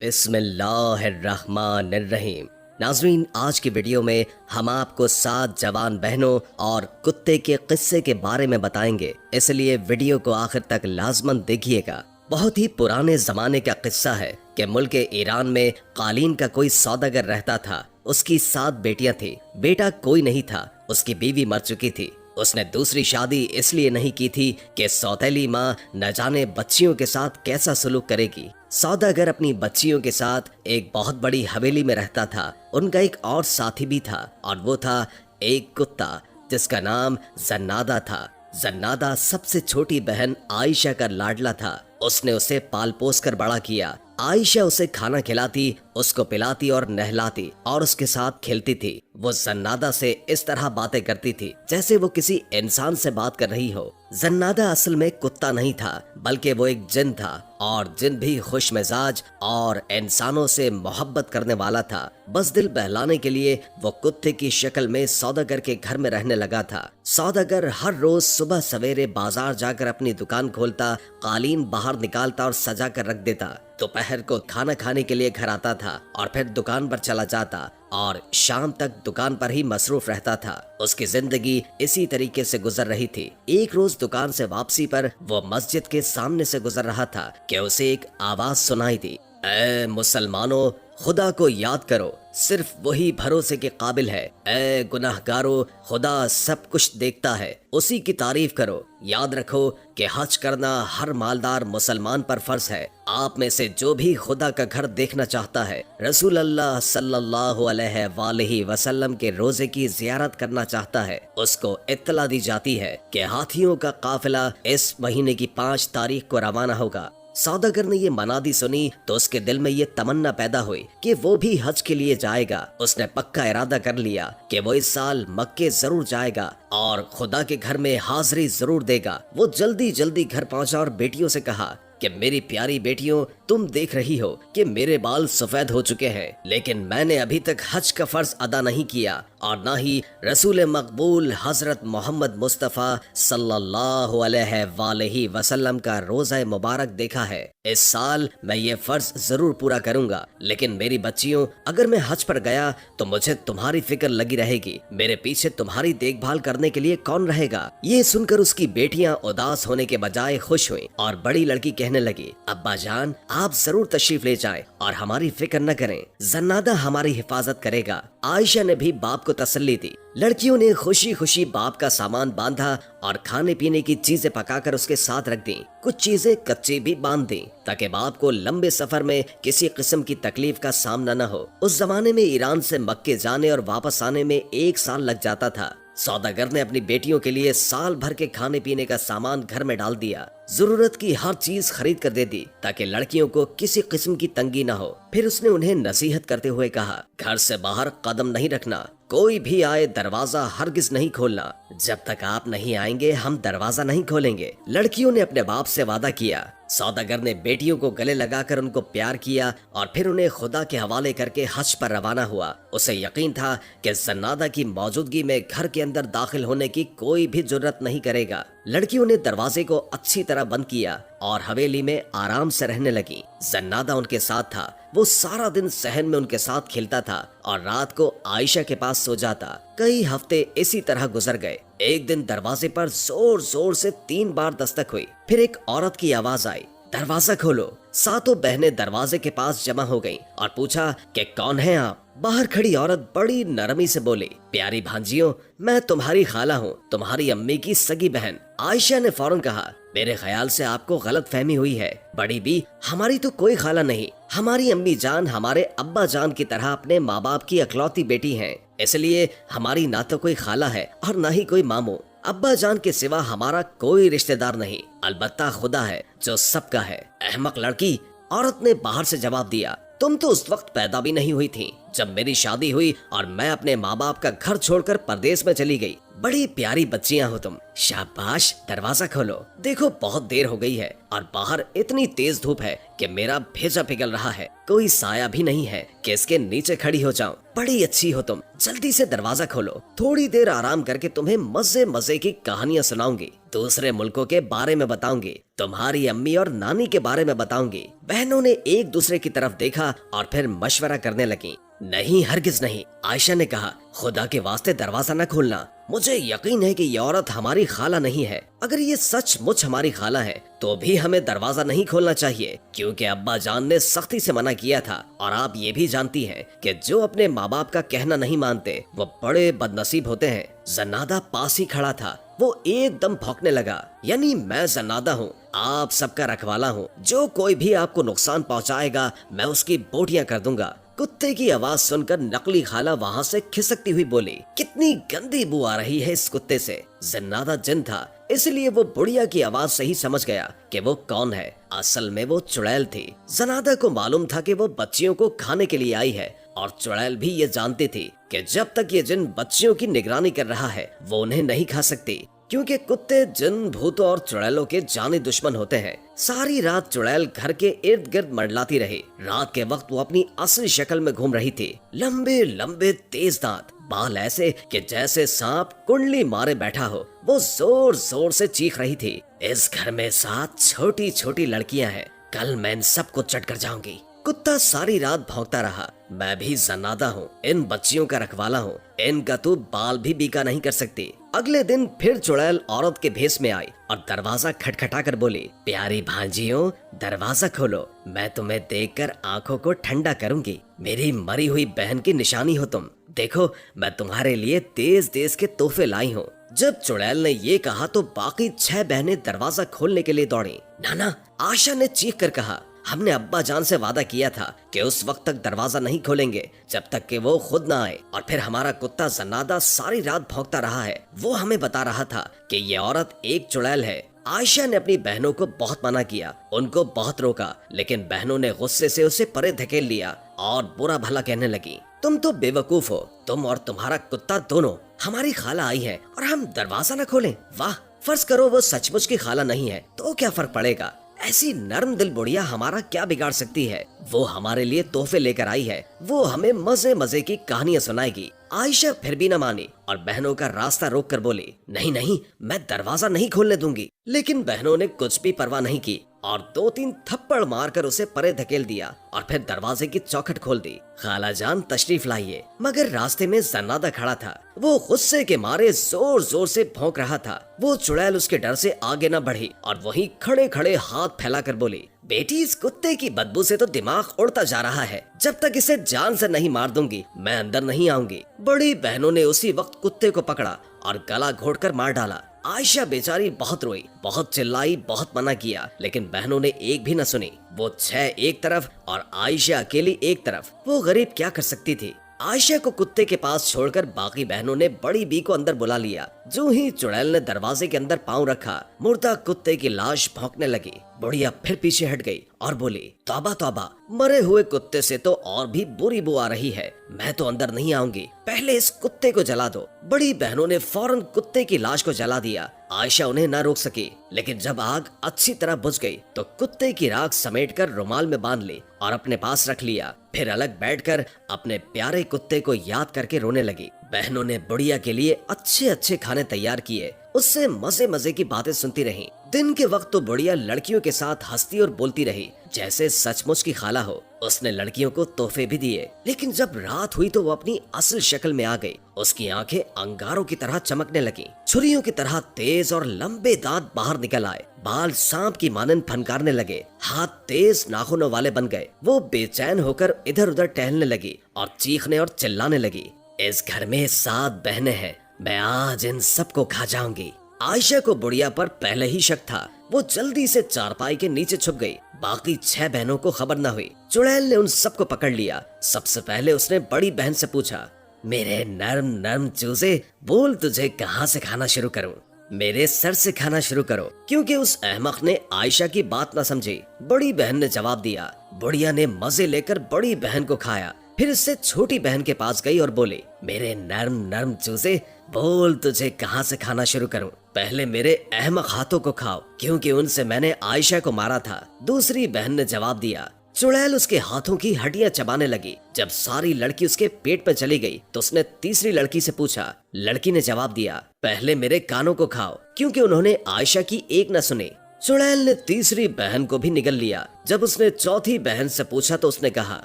बिस्मिल्लाहिर्रहमानिर्रहीम। नाज़रीन, आज की वीडियो में हम आपको 7 जवान बहनों और कुत्ते के किस्से के बारे में बताएंगे, इसलिए वीडियो को आखिर तक लाजमन देखिएगा। बहुत ही पुराने जमाने का किस्सा है कि मुल्क ईरान में कालीन का कोई सौदागर रहता था। उसकी 7 बेटियां थी। बेटा कोई नहीं था, उसकी बीवी मर चुकी थी। उसने दूसरी शादी इसलिए नहीं की थी कि सौतेली माँ न जाने बच्चियों के साथ कैसा सलूक करेगी। सौदागर अपनी बच्चियों के साथ एक बहुत बड़ी हवेली में रहता था। उनका एक और साथी भी था और वो था एक कुत्ता जिसका नाम जन्नादा था। जन्नादा सबसे छोटी बहन आयशा का लाडला था। उसने उसे पाल पोस कर बड़ा किया। आयशा उसे खाना खिलाती, उसको पिलाती और नहलाती और उसके साथ खेलती थी। वो जन्नादा से इस तरह बातें करती थी जैसे वो किसी इंसान से बात कर रही हो। जन्नादा असल में कुत्ता नहीं था, बल्कि वो एक जिन था, और जिन भी खुश मिजाज और इंसानों से मोहब्बत करने वाला था। बस दिल बहलाने के लिए वो कुत्ते की शक्ल में सौदागर के घर में रहने लगा था। सौदागर हर रोज सुबह सवेरे बाजार जाकर अपनी दुकान खोलता, कालीन बाहर निकालता और सजा कर रख देता। दोपहर को खाना खाने के लिए घर आता था और फिर दुकान पर चला जाता और शाम तक दुकान पर ही मसरूफ रहता था। उसकी जिंदगी इसी तरीके से गुजर रही थी। एक रोज दुकान से वापसी पर वो मस्जिद के सामने से गुजर रहा था कि उसे एक आवाज सुनाई दी। ऐ मुसलमानों, खुदा को याद करो, सिर्फ वही भरोसे के काबिल है। ऐ गुनाहगारों, खुदा सब कुछ देखता है, उसी की तारीफ करो। याद रखो कि हज करना हर मालदार मुसलमान पर फर्ज है। आप में से जो भी खुदा का घर देखना चाहता है, रसूल अल्लाह सल्लल्लाहु अलैहि वसल्लम के रोजे की जियारत करना चाहता है, उसको इत्तला दी जाती है कि हाथियों का काफिला इस महीने की 5 तारीख को रवाना होगा। सौदागर ने ये मनादी सुनी तो उसके दिल में ये तमन्ना पैदा हुई कि वो भी हज के लिए जाएगा। उसने पक्का इरादा कर लिया कि वो इस साल मक्के जरूर जाएगा और खुदा के घर में हाजिरी जरूर देगा। वो जल्दी जल्दी घर पहुंचा और बेटियों से कहा कि मेरी प्यारी बेटियों, तुम देख रही हो कि मेरे बाल सफेद हो चुके हैं, लेकिन मैंने अभी तक हज का फर्ज अदा नहीं किया और ना ही रसूल मकबूल हजरत मोहम्मद मुस्तफ़ा सल्लल्लाहु अलैहि वसल्लम का रोज़ा मुबारक देखा है। इस साल मैं ये फर्ज जरूर पूरा करूंगा, लेकिन मेरी बच्चियों, अगर मैं हज पर गया तो मुझे तुम्हारी फिक्र लगी रहेगी। मेरे पीछे तुम्हारी देखभाल करने के लिए कौन रहेगा? ये सुनकर उसकी बेटियां उदास होने के बजाय खुश हुई और बड़ी लड़की कहने लगी, अब्बा जान, आप जरूर तशरीफ ले जाएं और हमारी फिक्र न करें, जन्नादा हमारी हिफाजत करेगा। आयशा ने भी बाप को तसल्ली दी। लड़कियों ने खुशी खुशी बाप का सामान बांधा और खाने पीने की चीजें पकाकर उसके साथ रख दी। कुछ चीजें कच्ची भी बांध दी ताकि बाप को लंबे सफर में किसी किस्म की तकलीफ का सामना न हो। उस जमाने में ईरान से मक्के जाने और वापस आने में 1 साल लग जाता था। सौदागर ने अपनी बेटियों के लिए साल भर के खाने पीने का सामान घर में डाल दिया। जरूरत की हर चीज खरीद कर दे दी ताकि लड़कियों को किसी किस्म की तंगी न हो। फिर उसने उन्हें नसीहत करते हुए कहा, घर से बाहर कदम नहीं रखना, कोई भी आए दरवाजा हरगिज नहीं खोलना। जब तक आप नहीं आएंगे हम दरवाजा नहीं खोलेंगे। लड़कियों ने अपने बाप से वादा किया। सौदागर ने बेटियों को गले लगाकर उनको प्यार किया और फिर उन्हें खुदा के हवाले करके हज पर रवाना हुआ। उसे यकीन था कि जन्नादा की मौजूदगी में घर के अंदर दाखिल होने की कोई भी जुर्रत नहीं करेगा। लड़कियों ने दरवाजे को अच्छी तरह बंद किया और हवेली में आराम से रहने लगी। जन्नादा उनके साथ था। वो सारा दिन सहन में उनके साथ खेलता था और रात को आयशा के पास सो जाता। कई हफ्ते इसी तरह गुजर गए। एक दिन दरवाजे पर जोर जोर से 3 बार दस्तक हुई। फिर एक औरत की आवाज आई, दरवाजा खोलो। सातों बहनें दरवाजे के पास जमा हो गईं और पूछा कि कौन है आप? बाहर खड़ी औरत बड़ी नरमी से बोली, प्यारी भांजियों, मैं तुम्हारी खाला हूँ, तुम्हारी अम्मी की सगी बहन। आयशा ने फौरन कहा, मेरे ख्याल से आपको गलत फहमी हुई है। बड़ी बी, हमारी तो कोई खाला नहीं। हमारी अम्मी जान हमारे अब्बा जान की तरह अपने माँ बाप की अकलौती बेटी हैं, इसलिए हमारी ना तो कोई खाला है और ना ही कोई मामू। अब्बा जान के सिवा हमारा कोई रिश्तेदार नहीं, अलबत्ता खुदा है जो सबका है। अहमक लड़की, औरत ने बाहर से जवाब दिया, तुम तो उस वक्त पैदा भी नहीं हुई थी जब मेरी शादी हुई और मैं अपने माँ बाप का घर छोड़कर परदेश में चली गई। बड़ी प्यारी बच्चियां हो तुम। शाबाश, दरवाजा खोलो। देखो बहुत देर हो गई है और बाहर इतनी तेज धूप है कि मेरा भेजा पिघल रहा है। कोई साया भी नहीं है कि इसके नीचे खड़ी हो जाऊं। बड़ी अच्छी हो तुम, जल्दी से दरवाजा खोलो। थोड़ी देर आराम करके तुम्हें मजे मजे की कहानियां सुनाऊंगी। दूसरे मुल्कों के बारे में बताऊंगी। तुम्हारी अम्मी और नानी के बारे में बताऊंगी। बहनों ने एक दूसरे की तरफ देखा और फिर मशवरा करने लगी। नहीं, हरगिज नहीं, आयशा ने कहा। खुदा के वास्ते दरवाजा न खोलना। मुझे यकीन है कि ये औरत हमारी खाला नहीं है। अगर ये सचमुच हमारी खाला है तो भी हमें दरवाजा नहीं खोलना चाहिए, क्योंकि अब्बा जान ने सख्ती से मना किया था। और आप ये भी जानती हैं कि जो अपने माँ बाप का कहना नहीं मानते वो बड़े बदनसीब होते हैं। जन्नादा पास ही खड़ा था। वो एकदम भौंकने लगा। यानी मैं जन्नादा हूँ, आप सबका रखवाला हूँ। जो कोई भी आपको नुकसान पहुँचाएगा मैं उसकी बोटियां कर दूंगा। कुत्ते की आवाज सुनकर नकली खाला वहाँ से खिसकती हुई बोली, कितनी गंदी बू आ रही है इस कुत्ते से। जन्नादा जिन था, इसलिए वो बुढ़िया की आवाज से ही समझ गया कि वो कौन है। असल में वो चुड़ैल थी। जन्नादा को मालूम था कि वो बच्चियों को खाने के लिए आई है, और चुड़ैल भी ये जानती थी कि जब तक ये जिन बच्चियों की निगरानी कर रहा है वो उन्हें नहीं खा सकती, क्योंकि कुत्ते जिन भूतों और चुड़ैलों के जानी दुश्मन होते हैं। सारी रात चुड़ैल घर के इर्द गिर्द मंडलाती रही। रात के वक्त वो अपनी असली शक्ल में घूम रही थी। लंबे लंबे तेज दांत, बाल ऐसे कि जैसे सांप कुंडली मारे बैठा हो। वो जोर जोर से चीख रही थी, इस घर में 7 छोटी छोटी लड़कियां हैं, कल मैं इन सबको चट कर जाऊंगी। कुत्ता सारी रात भौंकता रहा। मैं भी जन्नादा हूँ, इन बच्चियों का रखवाला हूँ, इनका तू बाल भी बीका नहीं कर सकती। अगले दिन फिर चुड़ैल औरत के भेष में आई और दरवाजा खटखटा कर बोली, प्यारी भांजियों दरवाजा खोलो, मैं तुम्हें देखकर आंखों को ठंडा करूंगी। मेरी मरी हुई बहन की निशानी हो तुम। देखो मैं तुम्हारे लिए देश देश के तोहफे लाई हूँ। जब चुड़ैल ने ये कहा तो बाकी 6 बहनें दरवाजा खोलने के लिए दौड़ी। नाना, आयशा ने चीख कर कहा, हमने अब्बा जान से वादा किया था कि उस वक्त तक दरवाजा नहीं खोलेंगे जब तक कि वो खुद ना आए। और फिर हमारा कुत्ता जन्नादा सारी रात भौंकता रहा है। वो हमें बता रहा था कि ये औरत एक चुड़ैल है। आयशा ने अपनी बहनों को बहुत मना किया, उनको बहुत रोका, लेकिन बहनों ने गुस्से से उसे परे धकेल लिया और बुरा भला कहने लगी, तुम तो बेवकूफ हो, तुम और तुम्हारा कुत्ता दोनों। हमारी खाला आई है और हम दरवाजा न खोलें? वाह, फर्ज करो वो सचमुच की खाला नहीं है तो क्या फर्क पड़ेगा? ऐसी नर्म दिल बुढ़िया हमारा क्या बिगाड़ सकती है? वो हमारे लिए तोहफे लेकर आई है, वो हमें मजे मजे की कहानियां सुनाएगी। आयशा फिर भी न मानी और बहनों का रास्ता रोक कर बोली, नहीं नहीं, मैं दरवाजा नहीं खोलने दूंगी। लेकिन बहनों ने कुछ भी परवाह नहीं की और 2-3 थप्पड़ मारकर उसे परे धकेल दिया और फिर दरवाजे की चौखट खोल दी। खाला जान तशरीफ लाइए। मगर रास्ते में जन्नादा खड़ा था। वो गुस्से के मारे जोर जोर से भौंक रहा था। वो चुड़ैल उसके डर से आगे न बढ़ी और वहीं खड़े खड़े हाथ फैलाकर बोली, बेटी इस कुत्ते की बदबू से तो दिमाग उड़ता जा रहा है, जब तक इसे जान से नहीं मार दूंगी मैं अंदर नहीं आऊंगी। बड़ी बहनों ने उसी वक्त कुत्ते को पकड़ा और गला घोटकर मार डाला। आयशा बेचारी बहुत रोई, बहुत चिल्लाई, बहुत मना किया, लेकिन बहनों ने एक भी न सुनी। वो 6 एक तरफ और आयशा अकेली एक तरफ। वो गरीब क्या कर सकती थी? आयशा को कुत्ते के पास छोड़कर बाकी बहनों ने बड़ी बी को अंदर बुला लिया। जो ही चुड़ैल ने दरवाजे के अंदर पांव रखा, मुर्दा कुत्ते की लाश भौंकने लगी। बुढ़िया फिर पीछे हट गई और बोली, तौबा तौबा, मरे हुए कुत्ते से तो और भी बुरी बू आ रही है। मैं तो अंदर नहीं आऊंगी, पहले इस कुत्ते को जला दो। बड़ी बहनों ने फौरन कुत्ते की लाश को जला दिया। आयशा उन्हें न रोक सकी, लेकिन जब आग अच्छी तरह बुझ गई तो कुत्ते की राख समेटकर रुमाल में बांध ली और अपने पास रख लिया। फिर अलग बैठकर अपने प्यारे कुत्ते को याद करके रोने लगी। बहनों ने बुढ़िया के लिए अच्छे अच्छे खाने तैयार किए, उससे मजे मजे की बातें सुनती रही। दिन के वक्त तो बुढ़िया लड़कियों के साथ हंसती और बोलती रही जैसे सचमुच की खाला हो। उसने लड़कियों को तोहफे भी दिए, लेकिन जब रात हुई तो वो अपनी असल शक्ल में आ गई। उसकी आंखें अंगारों की तरह चमकने लगी, छुरियों की तरह तेज और लंबे दांत बाहर निकल आए, बाल सांप की मानन फनकारने लगे, हाथ तेज नाखूनों वाले बन गए। वो बेचैन होकर इधर उधर टहलने लगी और चीखने और चिल्लाने लगी, इस घर में 7 बहनें हैं, मैं आज इन सबको खा जाऊंगी। आयशा को बुढ़िया पर पहले ही शक था। वो जल्दी से चारपाई के नीचे छुप गई। बाकी 6 बहनों को खबर न हुई। चुड़ैल ने उन सबको पकड़ लिया। सबसे पहले उसने बड़ी बहन से पूछा, मेरे नर्म नर्म चूजे, बोल तुझे कहाँ से खाना शुरू करूं? मेरे सर से खाना शुरू करो, क्योंकि उस अहमक ने आयशा की बात न समझी। बड़ी बहन ने जवाब दिया। बुढ़िया ने मजे लेकर बड़ी बहन को खाया। फिर इससे छोटी बहन के पास गई और बोली, मेरे नर्म नर्म चूजे, बोल तुझे कहाँ से खाना शुरू करूं? पहले मेरे अहमक हाथों को खाओ, क्योंकि उनसे मैंने आयशा को मारा था। दूसरी बहन ने जवाब दिया। चुड़ैल उसके हाथों की हड्डियां चबाने लगी। जब सारी लड़की उसके पेट पर चली गई तो उसने तीसरी लड़की से पूछा। लड़की ने जवाब दिया, पहले मेरे कानों को खाओ, क्योंकि उन्होंने आयशा की एक न सुनी। चुड़ैल ने तीसरी बहन को भी निगल लिया। जब उसने चौथी बहन से पूछा तो उसने कहा,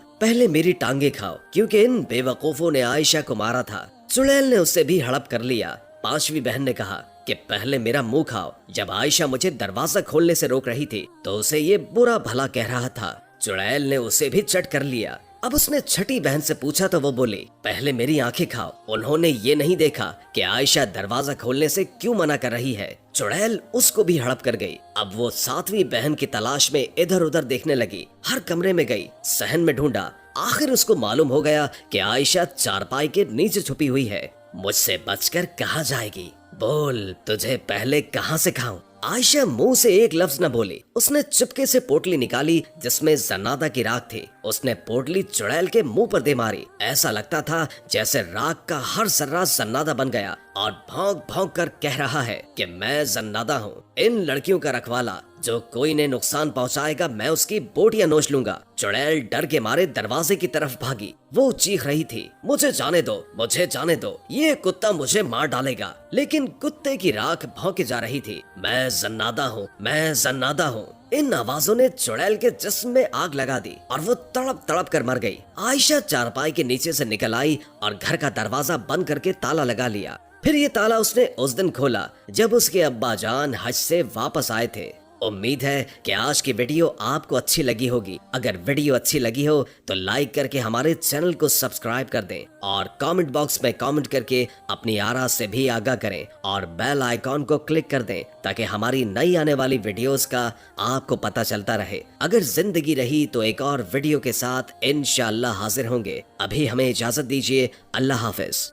पहले मेरी टांगे खाओ, क्योंकि इन बेवकूफों ने आयशा को मारा था। चुड़ैल ने उससे भी हड़प कर लिया। पांचवी बहन ने कहा कि पहले मेरा मुंह खाओ। जब आयशा मुझे दरवाजा खोलने से रोक रही थी तो उसे ये बुरा भला कह रहा था। चुड़ैल ने उसे भी चट कर लिया। अब उसने छठी बहन से पूछा तो वो बोली, पहले मेरी आंखें खाओ। उन्होंने ये नहीं देखा कि आयशा दरवाजा खोलने से क्यों मना कर रही है। चुड़ैल उसको भी हड़प कर गई। अब वो सातवीं बहन की तलाश में इधर उधर देखने लगी। हर कमरे में गई, सहन में ढूंढा। आखिर उसको मालूम हो गया कि आयशा चारपाई के नीचे छुपी हुई है। मुझसे बचकर कहाँ जाएगी? बोल, तुझे पहले कहाँ से खाऊं? आयशा मुंह से एक लफ्ज न बोली। उसने चुपके से पोटली निकाली जिसमें जन्नादा की राख थी। उसने पोटली चुड़ैल के मुंह पर दे मारी। ऐसा लगता था जैसे राख का हर सर्रा जन्नादा बन गया और भौंक भौंक कर कह रहा है कि मैं जन्नादा हूँ, इन लड़कियों का रखवाला। जो कोई ने नुकसान पहुंचाएगा मैं उसकी बोटियां नोच लूंगा। चुड़ैल डर के मारे दरवाजे की तरफ भागी। वो चीख रही थी, मुझे जाने दो, मुझे जाने दो, ये कुत्ता मुझे मार डालेगा। लेकिन कुत्ते की राख भौंके जा रही थी। मैं जन्नादा हूँ, मैं जन्नादा हूँ। इन आवाजों ने चुड़ैल के जिस्म में आग लगा दी और वो तड़प तड़प कर मर गई। आयशा चारपाई के नीचे से निकल आई और घर का दरवाजा बंद करके ताला लगा लिया। फिर ये ताला उसने उस दिन खोला जब उसके अब्बा जान हज से वापस आए थे। उम्मीद है कि आज की वीडियो आपको अच्छी लगी होगी। अगर वीडियो अच्छी लगी हो तो लाइक करके हमारे चैनल को सब्सक्राइब कर दें और कमेंट बॉक्स में कमेंट करके अपनी आरा से भी आगाह करें और बेल आइकॉन को क्लिक कर दें ताकि हमारी नई आने वाली वीडियोस का आपको पता चलता रहे। अगर जिंदगी रही तो एक और वीडियो के साथ इंशाअल्लाह हाजिर होंगे। अभी हमें इजाजत दीजिए। अल्लाह हाफिज।